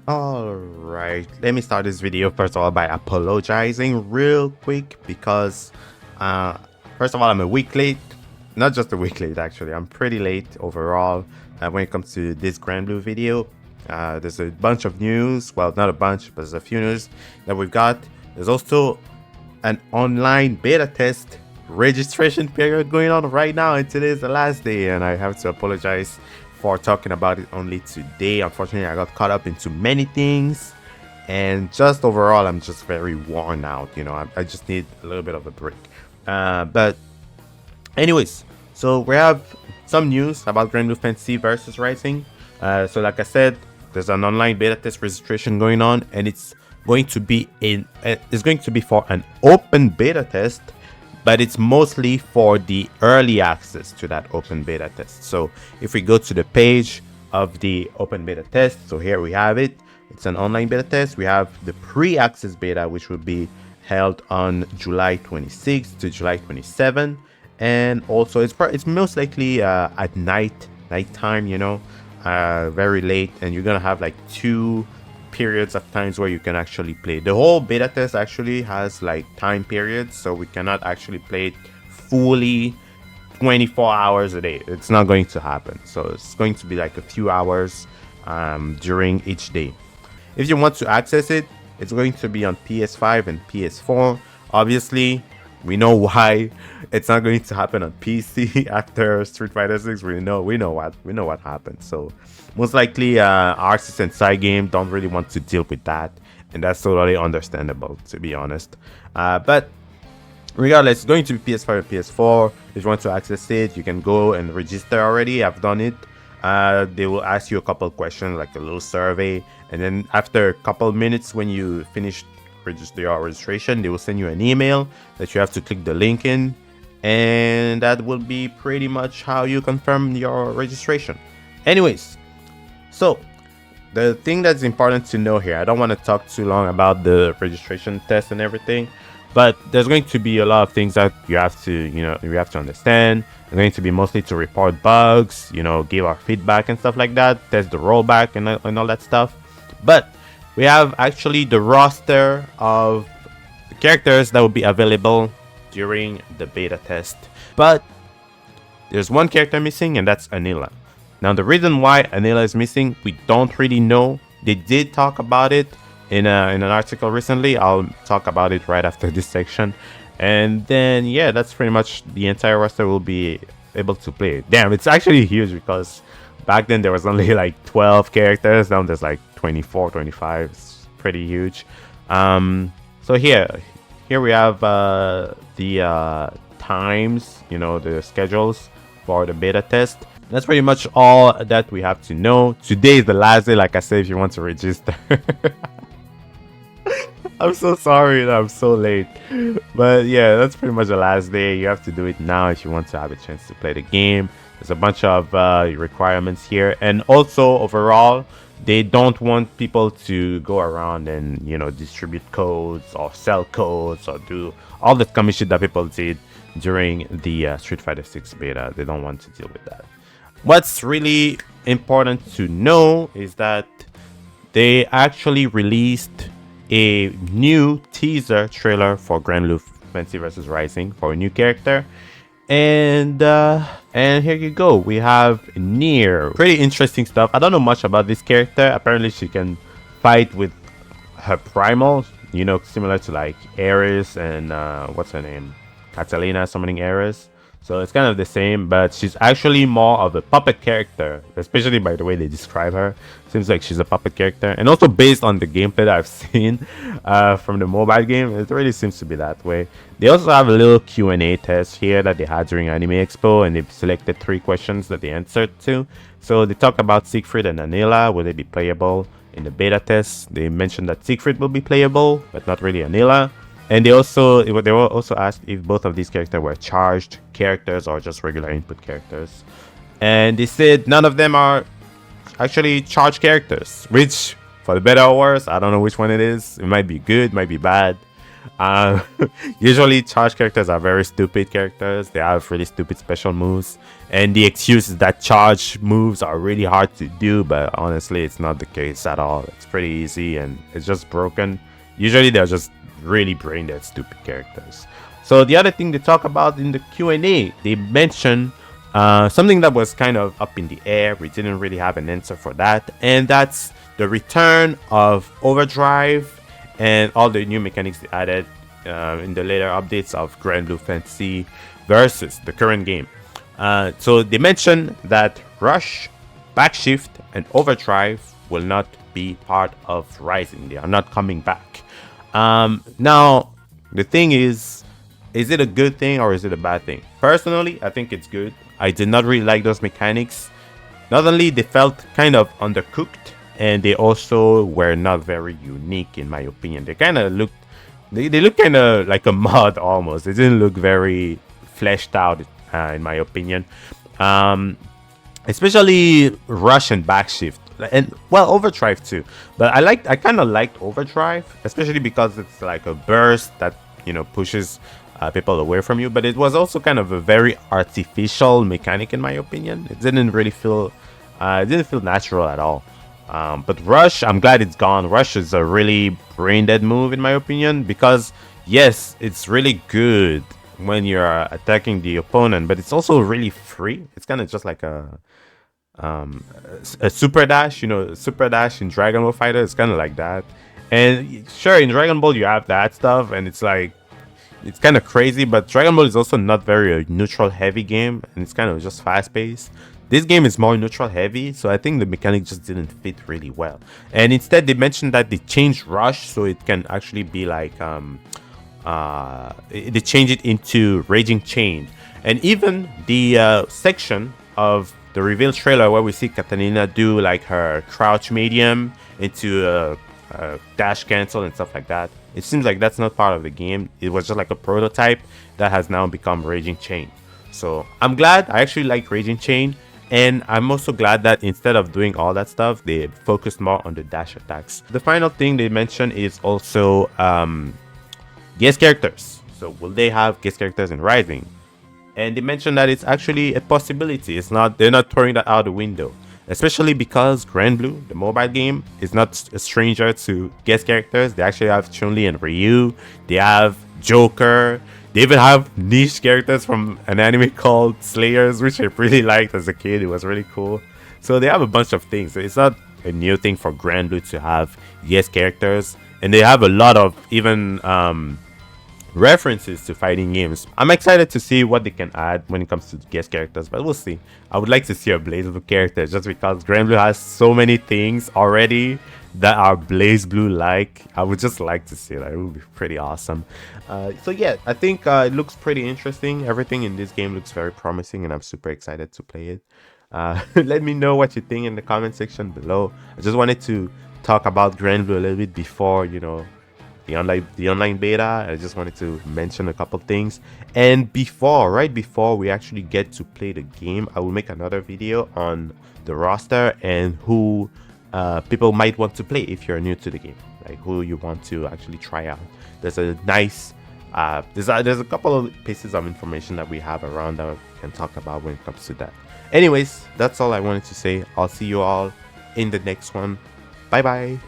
Alright, let me start this video first of all by apologizing real quick because uh, first of all I'm a week late. Not just a week late actually, I'm pretty late overall when it comes to this Granblue video. There's a bunch of news, well not a bunch, but there's a few news that we've got. There's also an online beta test registration period going on right now, and today is the last day, and I have to apologize for talking about it only today. Unfortunately, I got caught up into many things, and just overall, I'm just very worn out. I just need a little bit of a break. But anyways, so we have some news about Granblue Fantasy versus Rising. So like I said, there's an online beta test registration going on, and it's going to be for an open beta test, but it's mostly for the early access to that open beta test. So if we go to the page of the open beta test, so here we have it. It's an online beta test. We have the pre-access beta, which will be held on July 26th to July 27th, and also it's most likely at nighttime, very late, and you're gonna have like 2 periods of times where you can actually play. The whole beta test actually has like time periods, so we cannot actually play it fully 24 hours a day. It's not going to happen. So it's going to be like a few hours during each day. If you want to access it, it's going to be on PS5 and PS4. Obviously, we know why it's not going to happen on PC after Street Fighter 6. We know what happened. So most likely, Artstation and Cygame don't really want to deal with that, and that's totally understandable, to be honest. But regardless, it's going to be PS5 and PS4. If you want to access it, you can go and register already. I've done it. They will ask you a couple questions, like a little survey, and then after a couple minutes, when you finish your registration, they will send you an email that you have to click the link in, and that will be pretty much how you confirm your registration. Anyways, so the thing that's important to know here, I don't want to talk too long about the registration test and everything, but there's going to be a lot of things that you have to understand. It's going to be mostly to report bugs, give our feedback and stuff like that, test the rollback and all that stuff. But we have actually the roster of the characters that will be available during the beta test. But there's one character missing, and that's Anila. Now, the reason why Anila is missing, we don't really know. They did talk about it in an article recently. I'll talk about it right after this section. And then, yeah, that's pretty much the entire roster will be able to play. Damn, it's actually huge because back then there was only like 12 characters. Now there's like 24, 25. It's pretty huge. So here we have the times, the schedules for the beta test. That's pretty much all that we have to know. Today is the last day, like I said, if you want to register. I'm so sorry that I'm so late, but yeah, that's pretty much the last day. You have to do it now if you want to have a chance to play the game. There's a bunch of requirements here, and also overall, they don't want people to go around and distribute codes or sell codes or do all the scummy shit that people did during the Street Fighter 6 beta. They don't want to deal with that. What's really important to know is that they actually released a new teaser trailer for Granblue Fantasy vs Rising for a new character, and here you go. We have Nier. Pretty interesting stuff. I don't know much about this character. Apparently, she can fight with her primal, similar to like Ares and what's her name, Catalina summoning Ares. So it's kind of the same, but she's actually more of a puppet character, especially by the way they describe her. Seems like she's a puppet character, and also based on the gameplay that I've seen from the mobile game, it really seems to be that way. They also have a little Q&A test here that they had during Anime Expo, and they've selected 3 questions that they answered to. So they talk about Siegfried and Anila. Will they be playable in the beta test? They mentioned that Siegfried will be playable, but not really Anila. And they were also asked if both of these characters were charged characters or just regular input characters. And they said none of them are actually charged characters, which for the better or worse, I don't know which one it is. It might be good, might be bad. Um, Usually, charge characters are very stupid characters. They have really stupid special moves, and the excuse is that charge moves are really hard to do. But honestly, it's not the case at all. It's pretty easy, and it's just broken. Usually, they're just really brain dead, stupid characters. So the other thing they talk about in the Q&A, they mention something that was kind of up in the air. We didn't really have an answer for that, and that's the return of Overdrive and all the new mechanics they added in the later updates of Granblue Fantasy versus the current game. So they mentioned that Rush, Backshift, and Overdrive will not be part of Rising. They are not coming back. Now, the thing is it a good thing or is it a bad thing? Personally, I think it's good. I did not really like those mechanics. Not only they felt kind of undercooked, and they also were not very unique in my opinion. They kind of looked, they look kind of like a mod almost. They didn't look very fleshed out in my opinion. Especially Rush and Backshift, and well, Overdrive too. But I kind of liked Overdrive, especially because it's like a burst that pushes people away from you. But it was also kind of a very artificial mechanic in my opinion. It didn't really feel, it didn't feel natural at all. But Rush, I'm glad it's gone. Rush is a really brain dead move in my opinion, because yes, it's really good when you're attacking the opponent, but it's also really free. It's kind of just like a super dash, super dash in Dragon Ball Fighter. It's kind of like that. And sure, in Dragon Ball you have that stuff, and it's like, it's kind of crazy, but Dragon Ball is also not very neutral heavy game, and it's kind of just fast paced. This game is more neutral heavy, so I think the mechanic just didn't fit really well. And instead they mentioned that they changed Rush so it can actually be like they change it into Raging Chain. And even the section of the reveal trailer where we see Catalina do like her crouch medium into a dash cancel and stuff like that, it seems like that's not part of the game. It was just like a prototype that has now become Raging Chain. So I'm glad. I actually like Raging Chain. And I'm also glad that instead of doing all that stuff, they focused more on the dash attacks. The final thing they mentioned is also guest characters. So will they have guest characters in Rising? And they mentioned that it's actually a possibility. They're not throwing that out the window. Especially because Granblue, the mobile game, is not a stranger to guest characters. They actually have Chun-Li and Ryu. They have Joker. They even have niche characters from an anime called Slayers, which I really liked as a kid. It was really cool. So they have a bunch of things. So it's not a new thing for Granblue to have guest characters. And they have a lot of even references to fighting games. I'm excited to see what they can add when it comes to guest characters, but we'll see. I would like to see a BlazBlue character just because Granblue has so many things already that are BlazBlue like. I would just like to see that. It would be pretty awesome. So yeah, I think it looks pretty interesting. Everything in this game looks very promising, and I'm super excited to play it. Let me know what you think in the comment section below. I just wanted to talk about Granblue a little bit before, the online beta. I just wanted to mention a couple things, and right before we actually get to play the game, I will make another video on the roster and who people might want to play if you're new to the game, like who you want to actually try out. There's a nice there's a couple of pieces of information that we have around that we can talk about when it comes to that. Anyways, that's all I wanted to say. I'll see you all in the next one. Bye bye.